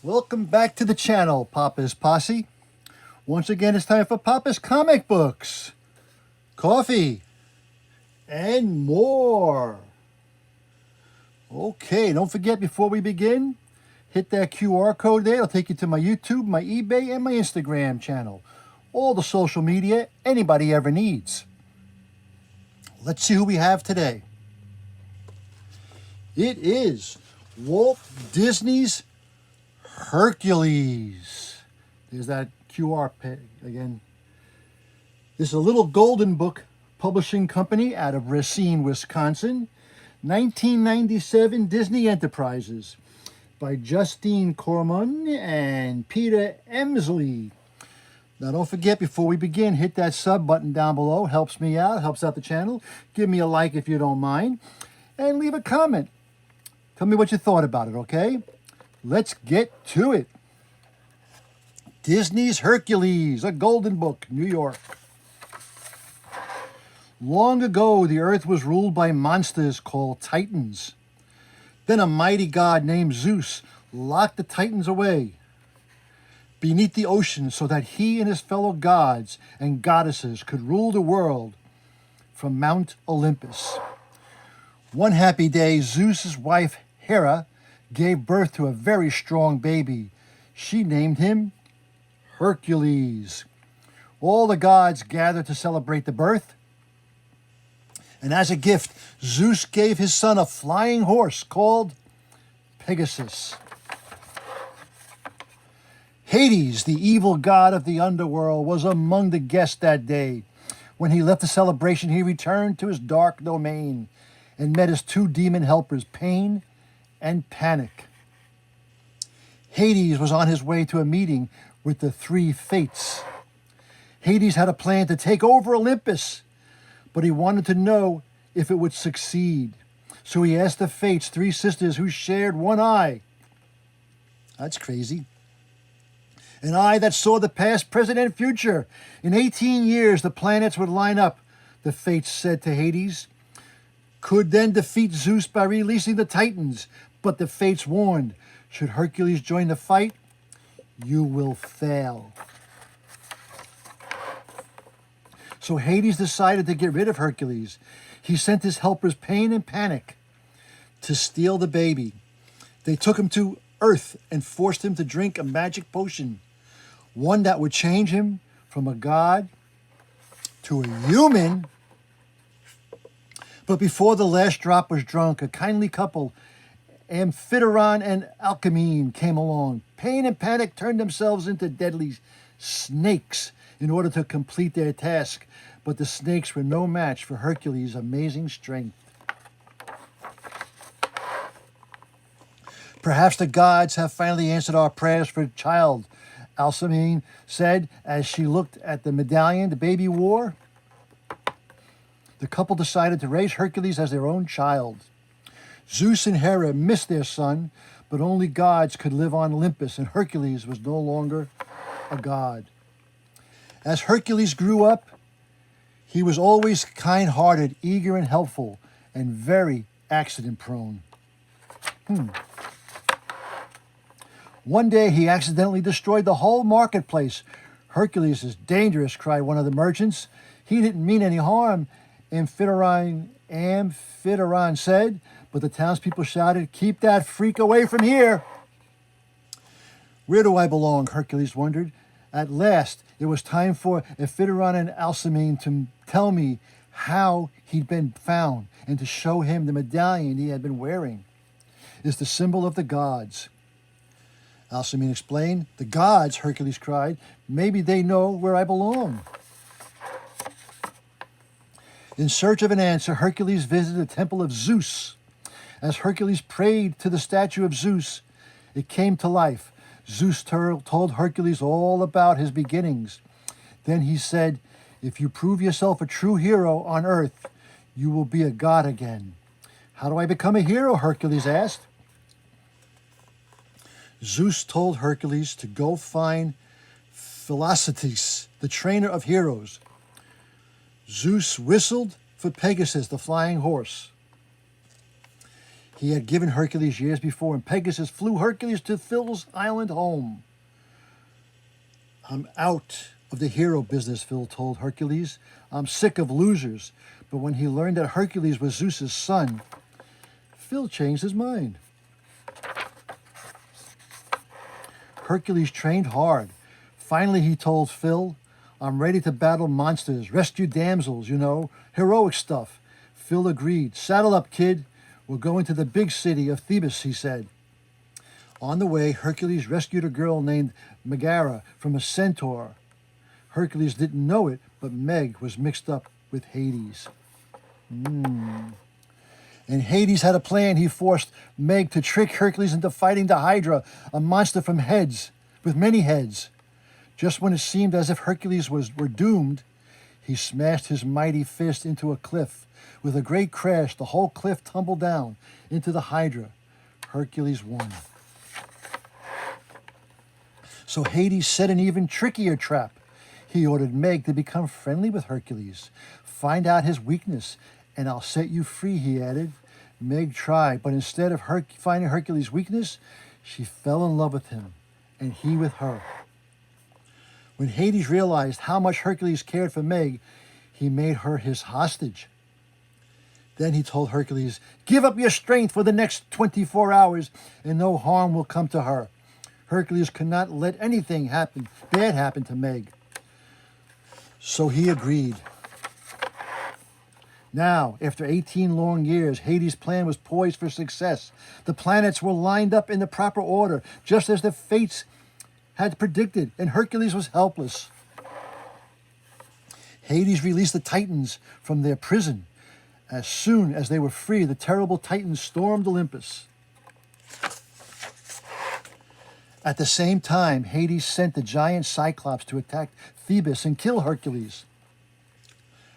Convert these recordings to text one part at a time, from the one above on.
Welcome back to the channel, Papa's Posse. Once again, it's time for Papa's comic books, coffee, and more. Okay, don't forget before we begin, hit that QR code there. It'll take you to my YouTube, my eBay, and my Instagram channel. All the social media anybody ever needs. Let's see who we have today. It is Walt Disney's Hercules. There's that QR again. This is a little golden book publishing company out of Racine, Wisconsin. 1997 Disney Enterprises by Justine Corman and Peter Emsley. Now don't forget, before we begin, hit that sub button down below. Helps me out, helps out the channel. Give me a like if you don't mind. And leave a comment. Tell me what you thought about it, okay? Let's get to it. Disney's Hercules, a golden book, New York. Long ago, the earth was ruled by monsters called Titans. Then a mighty god named Zeus locked the Titans away beneath the ocean so that he and his fellow gods and goddesses could rule the world from Mount Olympus. One happy day, Zeus's wife Hera gave birth to a very strong baby. She named him Hercules. All the gods gathered to celebrate the birth. And as a gift, Zeus gave his son a flying horse called Pegasus. Hades, the evil god of the underworld, was among the guests that day. When he left the celebration, he returned to his dark domain and met his two demon helpers, Pain and Panic. Hades was on his way to a meeting with the three Fates. Hades had a plan to take over Olympus, but he wanted to know if it would succeed. So he asked the Fates, three sisters who shared one eye. That's crazy. An eye that saw the past, present, and future. In 18 years, the planets would line up, the Fates said to Hades. Could then defeat Zeus by releasing the Titans. But the Fates warned, should Hercules join the fight, you will fail. So Hades decided to get rid of Hercules. He sent his helpers Pain and Panic to steal the baby. They took him to Earth and forced him to drink a magic potion, one that would change him from a god to a human. But before the last drop was drunk, a kindly couple, Amphitryon and Alcmene, came along. Pain and Panic turned themselves into deadly snakes in order to complete their task, but the snakes were no match for Hercules' amazing strength. Perhaps the gods have finally answered our prayers for a child, Alcmene said as she looked at the medallion the baby wore. The couple decided to raise Hercules as their own child. Zeus and Hera missed their son, but only gods could live on Olympus, and Hercules was no longer a god. As Hercules grew up, he was always kind-hearted, eager and helpful, and very accident-prone. One day, he accidentally destroyed the whole marketplace. Hercules is dangerous, cried one of the merchants. He didn't mean any harm, Amphitryon said, but the townspeople shouted, keep that freak away from here. Where do I belong? Hercules wondered. At last, it was time for Amphitryon and Alcmene to tell me how he'd been found and to show him the medallion he had been wearing. It's the symbol of the gods. Alcmene explained. The gods, Hercules cried. Maybe they know where I belong. In search of an answer, Hercules visited the temple of Zeus. As Hercules prayed to the statue of Zeus, it came to life. Zeus told Hercules all about his beginnings. Then he said, if you prove yourself a true hero on earth, you will be a god again. How do I become a hero? Hercules asked. Zeus told Hercules to go find Philoctetes, the trainer of heroes. Zeus whistled for Pegasus, the flying horse. he had given Hercules years before, and Pegasus flew Hercules to Phil's island home. I'm out of the hero business, Phil told Hercules. I'm sick of losers. But when he learned that Hercules was Zeus's son, Phil changed his mind. Hercules trained hard. Finally, he told Phil, I'm ready to battle monsters, rescue damsels, heroic stuff. Phil agreed. Saddle up, kid. We're going to the big city of Thebes, he said. On the way, Hercules rescued a girl named Megara from a centaur. Hercules didn't know it, but Meg was mixed up with Hades. And Hades had a plan. He forced Meg to trick Hercules into fighting the Hydra, a monster with many heads. Just when it seemed as if Hercules were doomed, he smashed his mighty fist into a cliff. With a great crash, the whole cliff tumbled down into the Hydra. Hercules won. So Hades set an even trickier trap. He ordered Meg to become friendly with Hercules. Find out his weakness, and I'll set you free, he added. Meg tried, but instead of finding Hercules' weakness, she fell in love with him, and he with her. When Hades realized how much Hercules cared for Meg, he made her his hostage. Then he told Hercules, give up your strength for the next 24 hours, and no harm will come to her. Hercules could not let anything bad happen to Meg. So he agreed. Now, after 18 long years, Hades' plan was poised for success. The planets were lined up in the proper order, just as the fates had predicted, and Hercules was helpless. Hades released the Titans from their prison. As soon as they were free, the terrible Titans stormed Olympus. At the same time, Hades sent the giant Cyclops to attack Thebes and kill Hercules.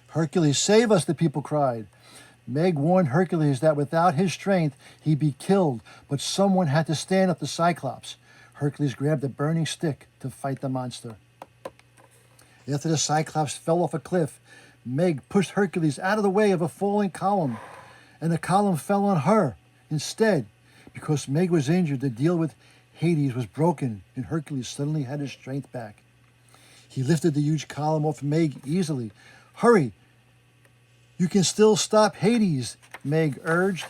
Hercules, save us, the people cried. Meg warned Hercules that without his strength, he'd be killed, but someone had to stand up to Cyclops. Hercules grabbed a burning stick to fight the monster. After the Cyclops fell off a cliff, Meg pushed Hercules out of the way of a falling column, and the column fell on her instead. Because Meg was injured, the deal with Hades was broken, and Hercules suddenly had his strength back. He lifted the huge column off Meg easily. Hurry! You can still stop Hades, Meg urged.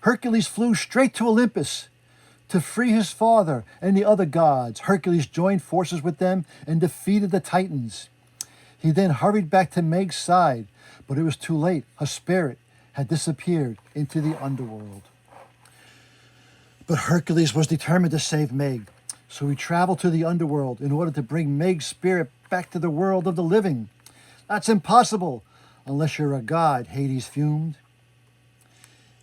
Hercules flew straight to Olympus to free his father and the other gods. Hercules joined forces with them and defeated the Titans. He then hurried back to Meg's side, but it was too late. Her spirit had disappeared into the underworld. But Hercules was determined to save Meg, so he traveled to the underworld in order to bring Meg's spirit back to the world of the living. That's impossible unless you're a god, Hades fumed.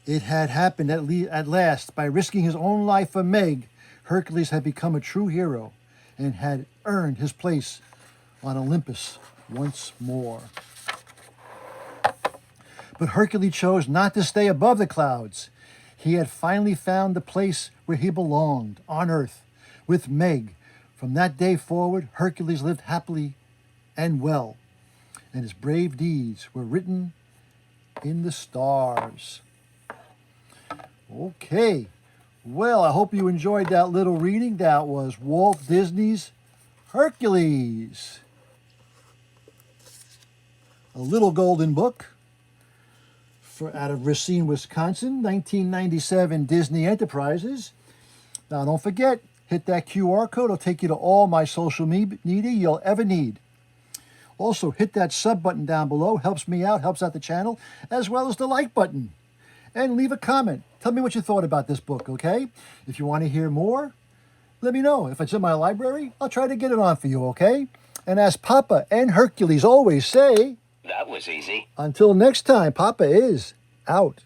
It had happened at last. By risking his own life for Meg, Hercules had become a true hero and had earned his place on Olympus once more. But Hercules chose not to stay above the clouds. He had finally found the place where he belonged, on earth, with Meg. From that day forward, Hercules lived happily and well, and his brave deeds were written in the stars. Okay, well, I hope you enjoyed that little reading. That was Walt Disney's Hercules. A little golden book out of Racine, Wisconsin, 1997 Disney Enterprises. Now, don't forget, hit that QR code. It'll take you to all my social media you'll ever need. Also, hit that sub button down below. Helps me out, helps out the channel, as well as the like button. And leave a comment. Tell me what you thought about this book, okay? If you want to hear more, let me know. If it's in my library, I'll try to get it on for you, okay? And as Papa and Hercules always say, that was easy. Until next time, Papa is out.